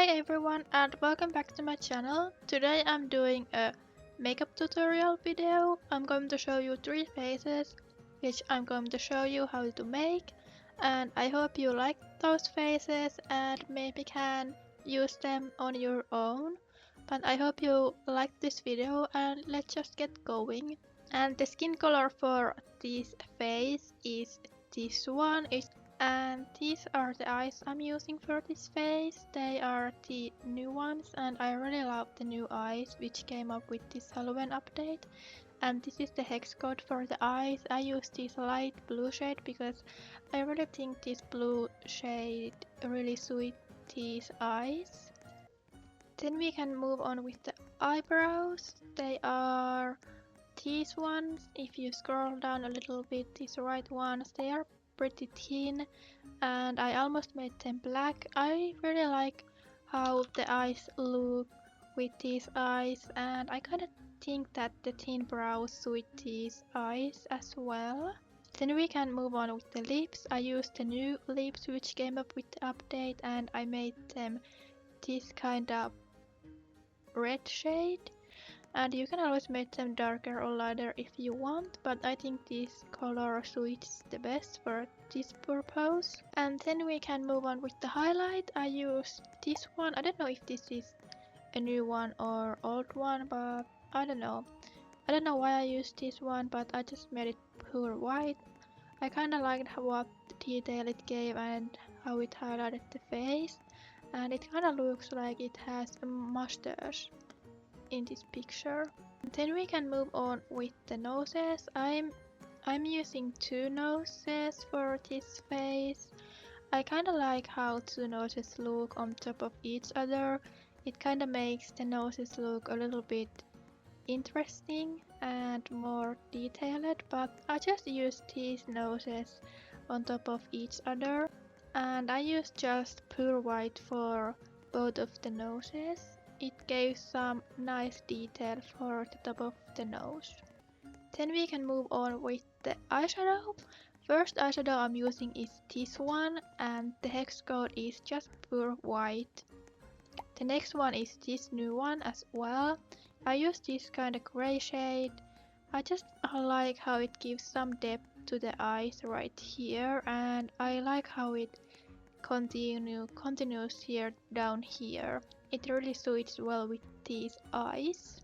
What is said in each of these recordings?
everyone and welcome back to my channel. Today I'm doing a makeup tutorial video. I'm going to show you 3 faces which I'm going to show you how to make, and I hope you like those faces and maybe can use them on your own. But I hope you like this video and let's just get going. And the skin color for this face is this one. And these are the eyes I'm using for this face. They are the new ones and I really love the new eyes which came up with this Halloween update. And this is the hex code for the eyes. I use this light blue shade because I really think this blue shade really suits these eyes. Then we can move on with the eyebrows. They are these ones. If you scroll down a little bit, these right ones, they are pretty thin and I almost made them black. I really like how the eyes look with these eyes, and I kind of think that the thin brows suit these eyes as well. Then we can move on with the lips. I used the new lips which came up with the update and I made them this kind of red shade. And you can always make them darker or lighter if you want, but I think this color suits the best for this purpose. And then we can move on with the highlight. I use this one. I don't know if this is a new one or old one, but I don't know. I don't know why I used this one, but I just made it pure white. I kinda liked what detail it gave and how it highlighted the face, and it kinda looks like it has a mustache in this picture. Then we can move on with the noses. I'm using 2 noses for this face. I kinda like how 2 noses look on top of each other. It kinda makes the noses look a little bit interesting and more detailed, but I just use these noses on top of each other, and I use just pure white for both of the noses. It gave some nice detail for the top of the nose. Then we can move on with the eyeshadow. First eyeshadow I'm using is this one and the hex code is just pure white. The next one is this new one as well. I use this kind of gray shade. I just like how it gives some depth to the eyes right here, and I like how it continues here down here. It really suits well with these eyes.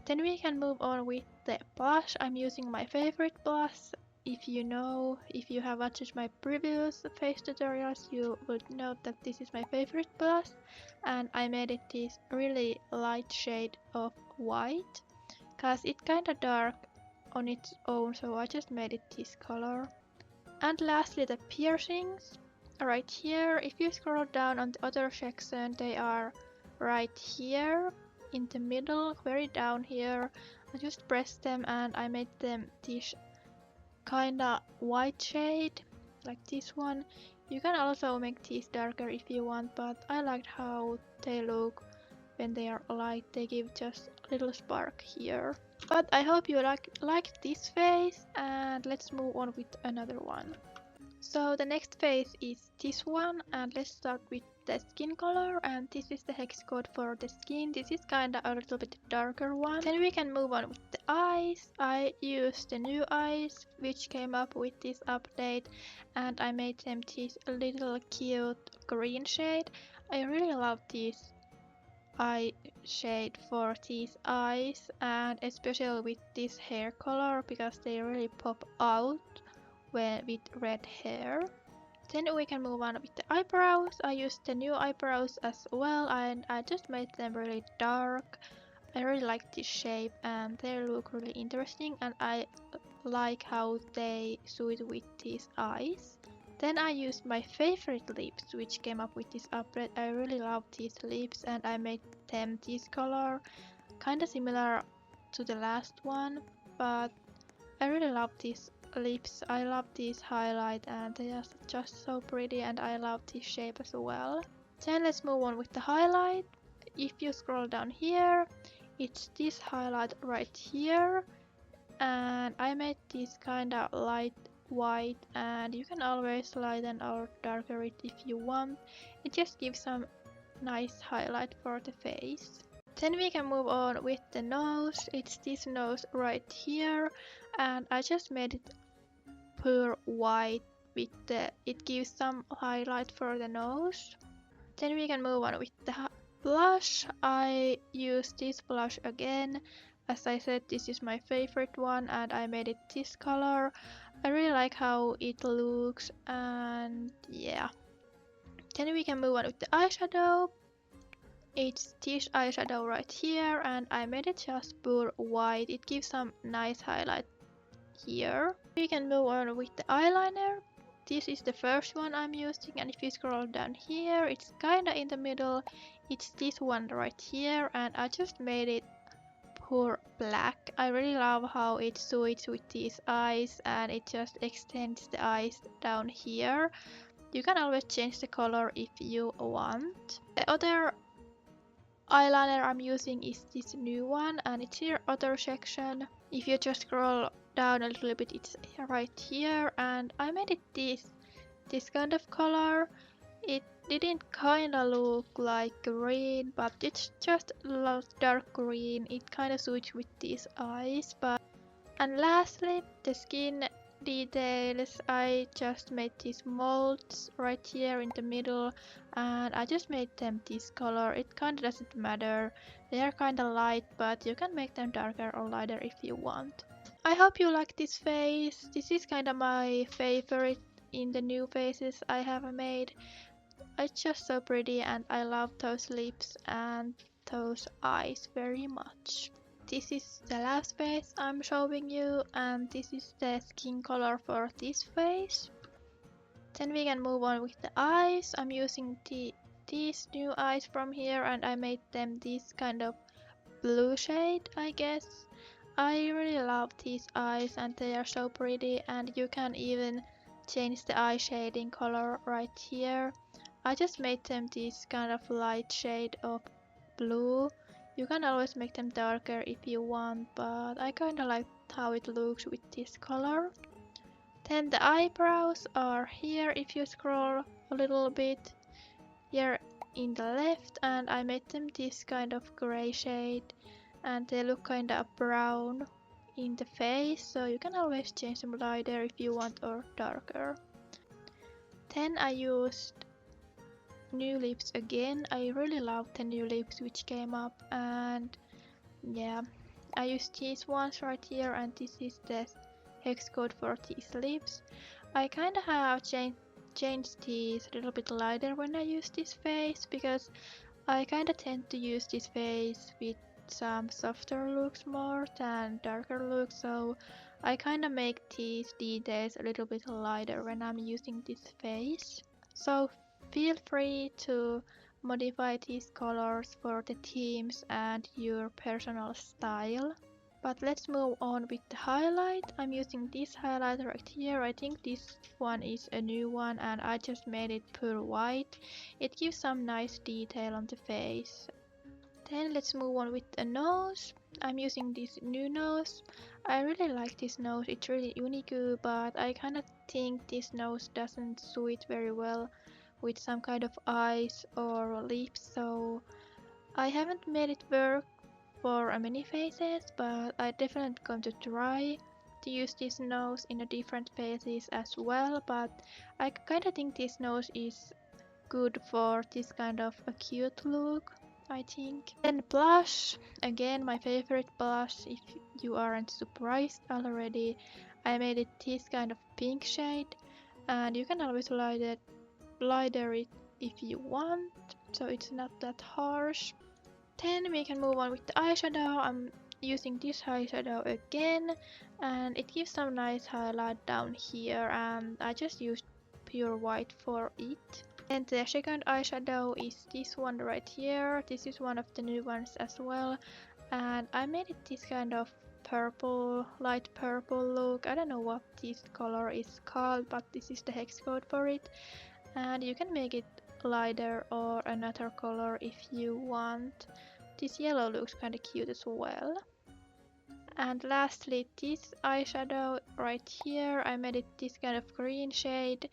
Then we can move on with the blush. I'm using my favorite blush. If you have watched my previous face tutorials, you would know that this is my favorite blush, and I made it this really light shade of white cause it's kinda dark on its own, so I just made it this color. And lastly, the piercings. Right here, if you scroll down on the other section, they are right here in the middle, very down here. I just pressed them and I made them this kinda white shade, like this one. You can also make these darker if you want, but I liked how they look when they are light. They give just a little spark here. But I hope you like this face, and let's move on with another one. So the next face is this one, and let's start with the skin color, and this is the hex code for the skin. This is kinda a little bit darker one. Then we can move on with the eyes. I used the new eyes which came up with this update, and I made them this little cute green shade. I really love this eye shade for these eyes, and especially with this hair color because they really pop out with red hair. Then we can move on with the eyebrows. I used the new eyebrows as well and I just made them really dark. I really like this shape and they look really interesting, and I like how they suit with these eyes. Then I used my favorite lips which came up with this update. I really love these lips and I made them this color, kinda similar to the last one, but I really love these lips. I love this highlight and they are just so pretty, and I love this shape as well. Then let's move on with the highlight. If you scroll down here, it's this highlight right here, and I made this kinda light white, and you can always lighten or darker it if you want. It just gives some nice highlight for the face. Then we can move on with the nose. It's this nose right here, and I just made it pure white with it gives some highlight for the nose. Then we can move on with the blush. I use this blush again. As I said, this is my favorite one and I made it this color. I really like how it looks, and yeah. Then we can move on with the eyeshadow. It's this eyeshadow right here and I made it just pure white. It gives some nice highlight here. We can move on with the eyeliner. This is the first one I'm using, and if you scroll down here, it's kinda in the middle. It's this one right here, and I just made it pure black. I really love how it suits with these eyes, and it just extends the eyes down here. You can always change the color if you want. The other eyeliner I'm using is this new one, and it's here other section. If you just scroll down a little bit, it's right here, and I made it this kind of color. It didn't kinda look like green, but it's just dark green. It kinda suits with these eyes. And lastly, the skin details. I just made these molds right here in the middle, and I just made them this color. It kinda doesn't matter. They are kinda light, but you can make them darker or lighter if you want. I hope you like this face. This is kinda my favorite in the new faces I have made. It's just so pretty and I love those lips and those eyes very much. This is the last face I'm showing you, and this is the skin color for this face. Then we can move on with the eyes. I'm using these new eyes from here and I made them this kind of blue shade, I guess. I really love these eyes and they are so pretty, and you can even change the eye shading color right here. I just made them this kind of light shade of blue. You can always make them darker if you want, but I kinda like how it looks with this color. Then the eyebrows are here if you scroll a little bit here in the left, and I made them this kind of gray shade and they look kinda brown in the face, so you can always change them lighter if you want or darker. Then I used new lips again. I really love the new lips which came up, and yeah, I used these ones right here, and this is the hex code for these lips. I kinda have changed these a little bit lighter when I use this face, because I kinda tend to use this face with some softer looks more than darker looks, so I kinda make these details a little bit lighter when I'm using this face. So feel free to modify these colors for the themes and your personal style. But let's move on with the highlight. I'm using this highlighter right here. I think this one is a new one and I just made it pure white. It gives some nice detail on the face. Then let's move on with the nose. I'm using this new nose. I really like this nose. It's really unique, but I kind of think this nose doesn't suit very well with some kind of eyes or lips, so I haven't made it work for many faces, but I definitely going to try to use this nose in a different faces as well, but I kind of think this nose is good for this kind of a cute look, I think. Then blush, again my favorite blush, if you aren't surprised already. I made it this kind of pink shade, and you can always lighter it if you want, so it's not that harsh. Then we can move on with the eyeshadow. I'm using this eyeshadow again, and it gives some nice highlight down here, and I just used pure white for it. And the second eyeshadow is this one right here. This is one of the new ones as well, and I made it this kind of purple, light purple look. I don't know what this color is called, but this is the hex code for it, and you can make it lighter or another color if you want. This yellow looks kinda cute as well. And lastly, this eyeshadow right here, I made it this kind of green shade,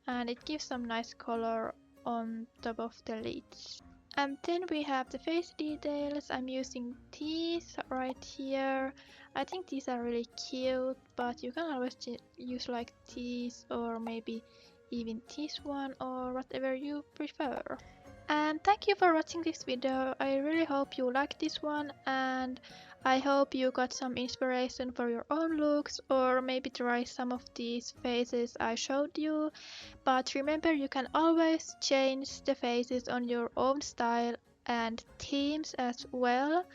and it gives some nice color on top of the lids. And then we have the face details. I'm using these right here. I think these are really cute, but you can always use like these or maybe even this one or whatever you prefer. And thank you for watching this video. I really hope you liked this one, and I hope you got some inspiration for your own looks or maybe try some of these faces I showed you. But remember, you can always change the faces on your own style and themes as well.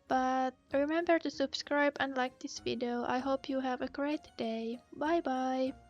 But remember to subscribe and like this video. I hope you have a great day. Bye bye.